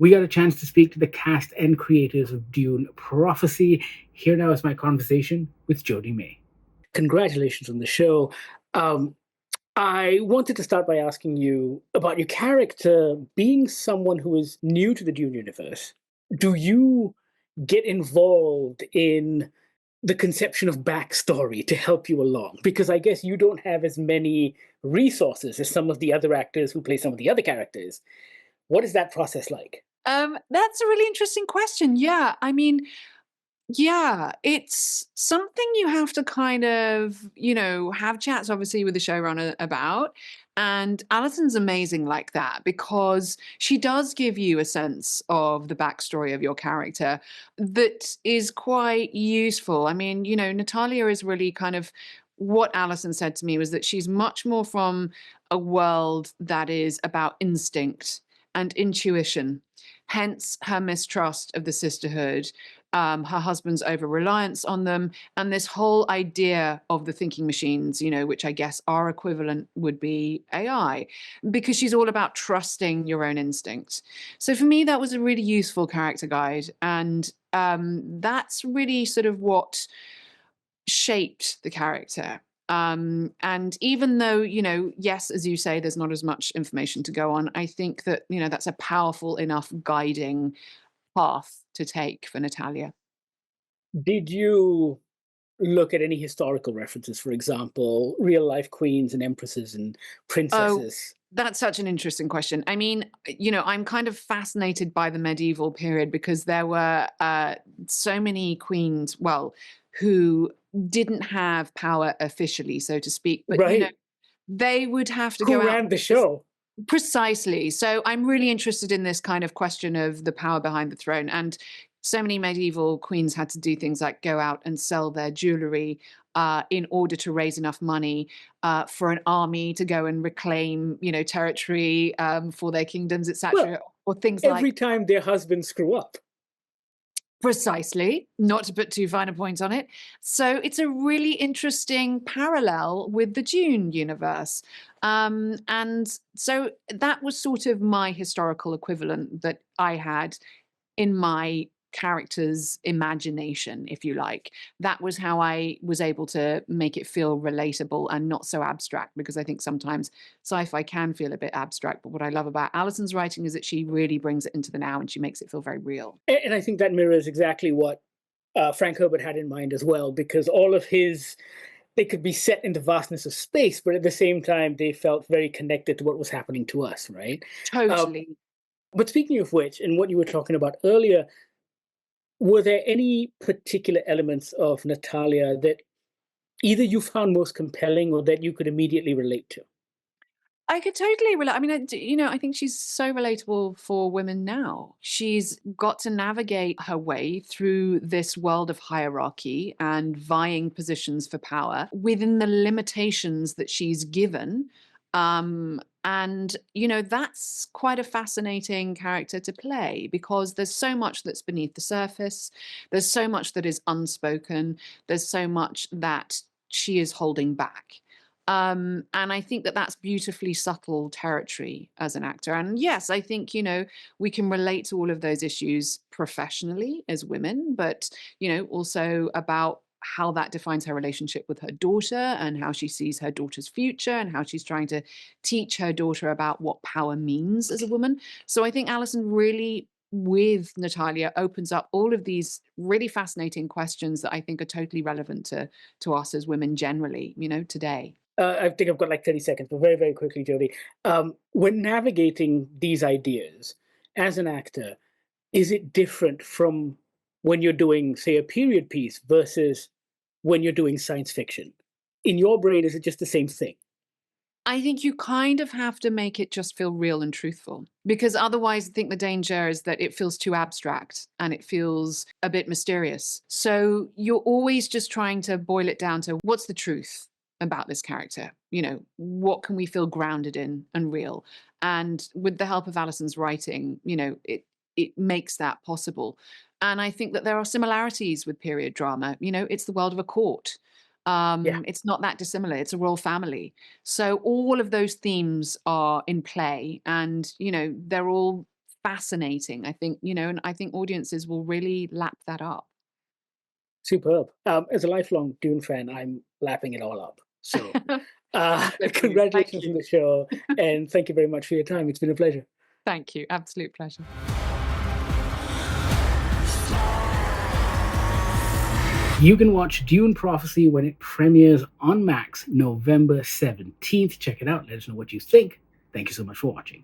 we got a chance to speak to the cast and creators of Dune Prophecy. Here now is my conversation with Jodhi May. Congratulations on the show. Um, I wanted to start by asking you about your character being someone who is new to the Dune universe. Do you get involved in the conception of backstory to help you along? Because I guess you don't have as many resources as some of the other actors who play some of the other characters. What is that process like? That's a really interesting question. Yeah, I mean, yeah, it's something you have to kind of, have chats obviously with the showrunner about. And Alison's amazing like that because she does give you a sense of the backstory of your character that is quite useful. I mean, Natalia is really kind of what Alison said to me was that she's much more from a world that is about instinct and intuition, hence her mistrust of the sisterhood, her husband's over reliance on them, and this whole idea of the thinking machines, which I guess our equivalent would be AI, because she's all about trusting your own instincts. So for me, that was a really useful character guide. And that's really sort of what shaped the character. And even though, yes, as you say, there's not as much information to go on, I think that, that's a powerful enough guiding path to take for Natalia. Did you look at any historical references, for example, real life queens and empresses and Oh, princesses? that's such an interesting question. I mean, I'm kind of fascinated by the medieval period because there were so many queens, well, who didn't have power officially, so to speak, but, Right. they would have to Who go out ran the show? precisely. So I'm really interested in this kind of question of the power behind the throne. And so many medieval queens had to do things like go out and sell their jewelry in order to raise enough money for an army to go and reclaim, territory for their kingdoms, Well, etc. Or things every like time their husbands screw up. precisely, not to put too fine a point on it. So it's a really interesting parallel with the Dune universe. And so that was sort of my historical equivalent that I had in my character's imagination, if you like. That was how I was able to make it feel relatable and not so abstract, because I think sometimes sci-fi can feel a bit abstract. But what I love about Alison's writing is that she really brings it into the now and she makes it feel very real. And I think that mirrors exactly what Frank Herbert had in mind as well, because all of his, they could be set in the vastness of space, but at the same time, they felt very connected to what was happening to us, right? Uh, Totally. but speaking of which, and what you were talking about earlier, were there any particular elements of Natalia that either you found most compelling or that you could immediately relate to? I could totally relate. I mean, I think she's so relatable for women now. She's got to navigate her way through this world of hierarchy and vying positions for power within the limitations that she's given. And, that's quite a fascinating character to play because there's so much that's beneath the surface. There's so much that is unspoken. There's so much that she is holding back. And I think that that's beautifully subtle territory as an actor. And yes, I think, we can relate to all of those issues professionally as women, but, also about how that defines her relationship with her daughter and how she sees her daughter's future and how she's trying to teach her daughter about what power means as a woman. So I think Alison really, with Natalia, opens up all of these really fascinating questions that I think are totally relevant to us as women generally, today. I think I've got like 30 seconds, but very, very quickly, Jodie. When navigating these ideas as an actor, is it different from when you're doing, say, a period piece versus when you're doing science fiction? In your brain, is it just the same thing? I think you kind of have to make it just feel real and truthful because otherwise, I think the danger is that it feels too abstract and it feels a bit mysterious. So you're always just trying to boil it down to what's the truth about this character? What can we feel grounded in and real? And with the help of Alison's writing, it makes that possible. And I think that there are similarities with period drama. It's the world of a court. Yeah. It's not that dissimilar. It's a royal family. So all of those themes are in play and, they're all fascinating. I think, and I think audiences will really lap that up. Superb. As a lifelong Dune fan, I'm lapping it all up. So, Good for you. Thank congratulations on you. the show, and thank you very much for your time. It's been a pleasure. Thank you. Absolute pleasure. You can watch Dune Prophecy when it premieres on Max November 17th. Check it out. Let us know what you think. Thank you so much for watching.